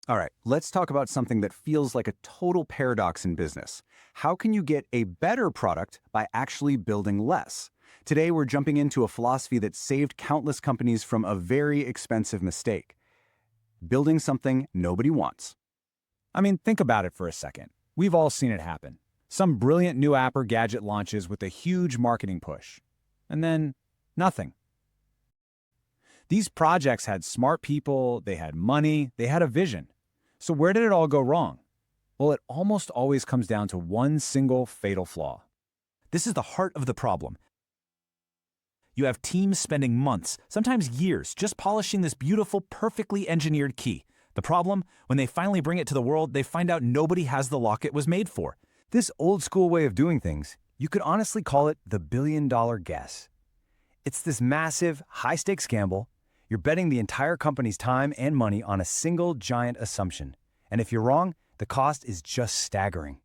All right, let's talk about something that feels like a total paradox in business. How can you get a better product by actually building less? Today, we're jumping into a philosophy that saved countless companies from a very expensive mistake: building something nobody wants. I mean, think about it for a second. We've all seen it happen. Some brilliant new app or gadget launches with a huge marketing push. And then, nothing. These projects had smart people, they had money, they had a vision. So where did it all go wrong? Well, it almost always comes down to one single fatal flaw. This is the heart of the problem. You have teams spending months, sometimes years, just polishing this beautiful, perfectly engineered key. The problem? When they finally bring it to the world, they find out nobody has the lock it was made for. This old school way of doing things, you could honestly call it the billion-dollar guess. It's this massive, high-stakes gamble. You're betting the entire company's time and money on a single giant assumption. And if you're wrong, the cost is just staggering.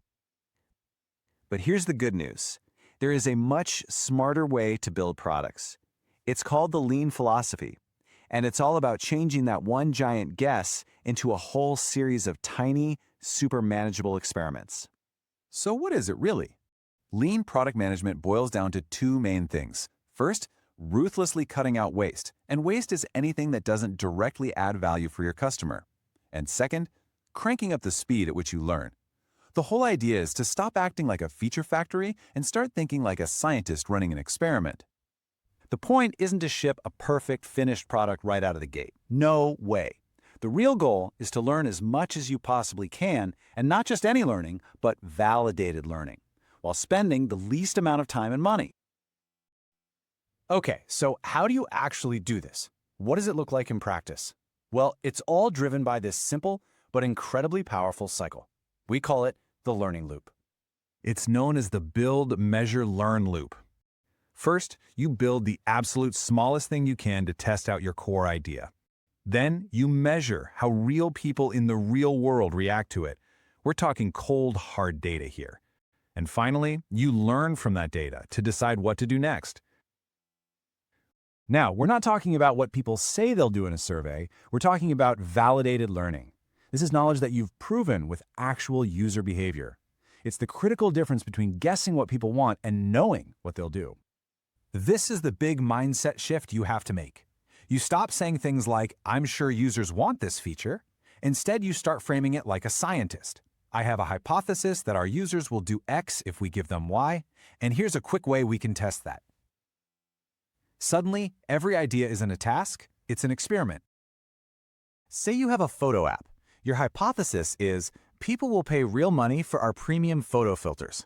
But here's the good news. There is a much smarter way to build products. It's called the lean philosophy, and it's all about changing that one giant guess into a whole series of tiny, super manageable experiments. So what is it really? Lean product management boils down to two main things. First, ruthlessly cutting out waste, and waste is anything that doesn't directly add value for your customer. And second, cranking up the speed at which you learn. The whole idea is to stop acting like a feature factory and start thinking like a scientist running an experiment. The point isn't to ship a perfect, finished product right out of the gate. No way. The real goal is to learn as much as you possibly can, and not just any learning, but validated learning, while spending the least amount of time and money. Okay, so how do you actually do this? What does it look like in practice? Well, it's all driven by this simple but incredibly powerful cycle. We call it the learning loop. It's known as the build, measure, learn loop. First, you build the absolute smallest thing you can to test out your core idea. Then, you measure how real people in the real world react to it. We're talking cold, hard data here. And finally, you learn from that data to decide what to do next. Now, we're not talking about what people say they'll do in a survey. We're talking about validated learning. This is knowledge that you've proven with actual user behavior. It's the critical difference between guessing what people want and knowing what they'll do. This is the big mindset shift you have to make. You stop saying things like, "I'm sure users want this feature." Instead, you start framing it like a scientist. I have a hypothesis that our users will do X if we give them Y, and here's a quick way we can test that. Suddenly, every idea isn't a task, it's an experiment. Say you have a photo app. Your hypothesis is, people will pay real money for our premium photo filters.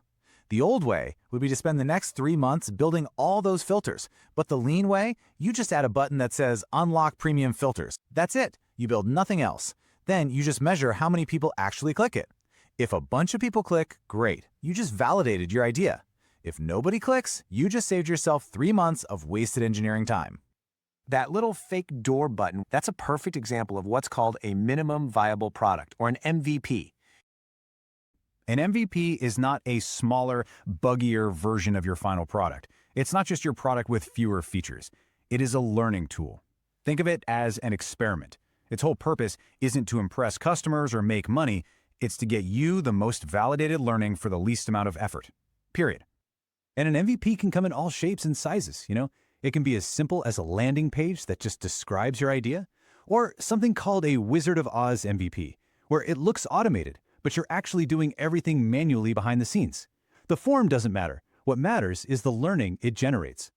The old way would be to spend the next 3 months building all those filters, but the lean way, you just add a button that says Unlock Premium Filters. That's it. You build nothing else. Then you just measure how many people actually click it. If a bunch of people click, great. You just validated your idea. If nobody clicks, you just saved yourself 3 months of wasted engineering time. That little fake door button, that's a perfect example of what's called a minimum viable product, or an MVP. An MVP is not a smaller, buggier version of your final product. It's not just your product with fewer features. It is a learning tool. Think of it as an experiment. Its whole purpose isn't to impress customers or make money. It's to get you the most validated learning for the least amount of effort. Period. And an MVP can come in all shapes and sizes, It can be as simple as a landing page that just describes your idea, or something called a Wizard of Oz MVP, where it looks automated, but you're actually doing everything manually behind the scenes. The form doesn't matter. What matters is the learning it generates.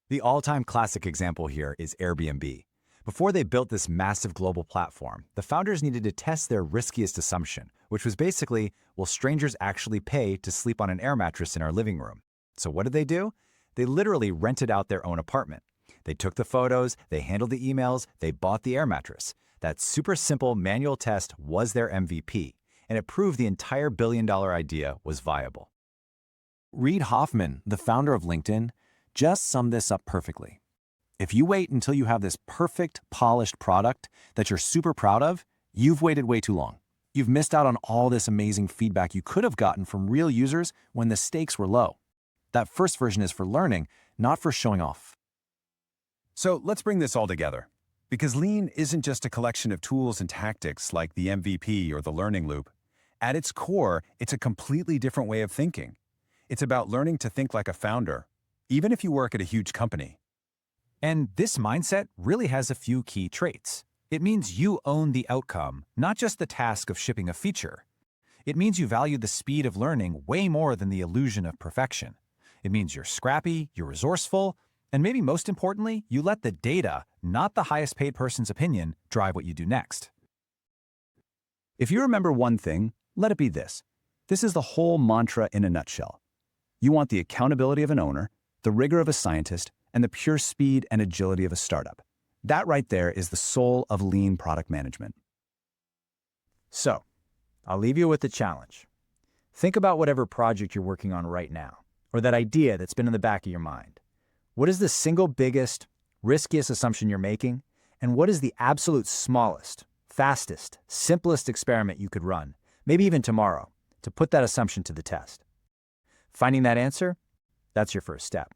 The all-time classic example here is Airbnb. Before they built this massive global platform, the founders needed to test their riskiest assumption, which was basically, will strangers actually pay to sleep on an air mattress in our living room? So what did they do? They literally rented out their own apartment. They took the photos, they handled the emails, they bought the air mattress. That super simple manual test was their MVP, and it proved the entire billion-dollar idea was viable. Reid Hoffman, the founder of LinkedIn, just summed this up perfectly. If you wait until you have this perfect, polished product that you're super proud of, you've waited way too long. You've missed out on all this amazing feedback you could have gotten from real users when the stakes were low. That first version is for learning, not for showing off. So let's bring this all together. Because Lean isn't just a collection of tools and tactics like the MVP or the learning loop. At its core, it's a completely different way of thinking. It's about learning to think like a founder, even if you work at a huge company. And this mindset really has a few key traits. It means you own the outcome, not just the task of shipping a feature. It means you value the speed of learning way more than the illusion of perfection. It means you're scrappy, you're resourceful, and maybe most importantly, you let the data, not the highest paid person's opinion, drive what you do next. If you remember one thing, let it be this. This is the whole mantra in a nutshell. You want the accountability of an owner, the rigor of a scientist, and the pure speed and agility of a startup. That right there is the soul of lean product management. So, I'll leave you with the challenge. Think about whatever project you're working on right now, or that idea that's been in the back of your mind. What is the single biggest, riskiest assumption you're making, and what is the absolute smallest, fastest, simplest experiment you could run, maybe even tomorrow, to put that assumption to the test? Finding that answer, that's your first step.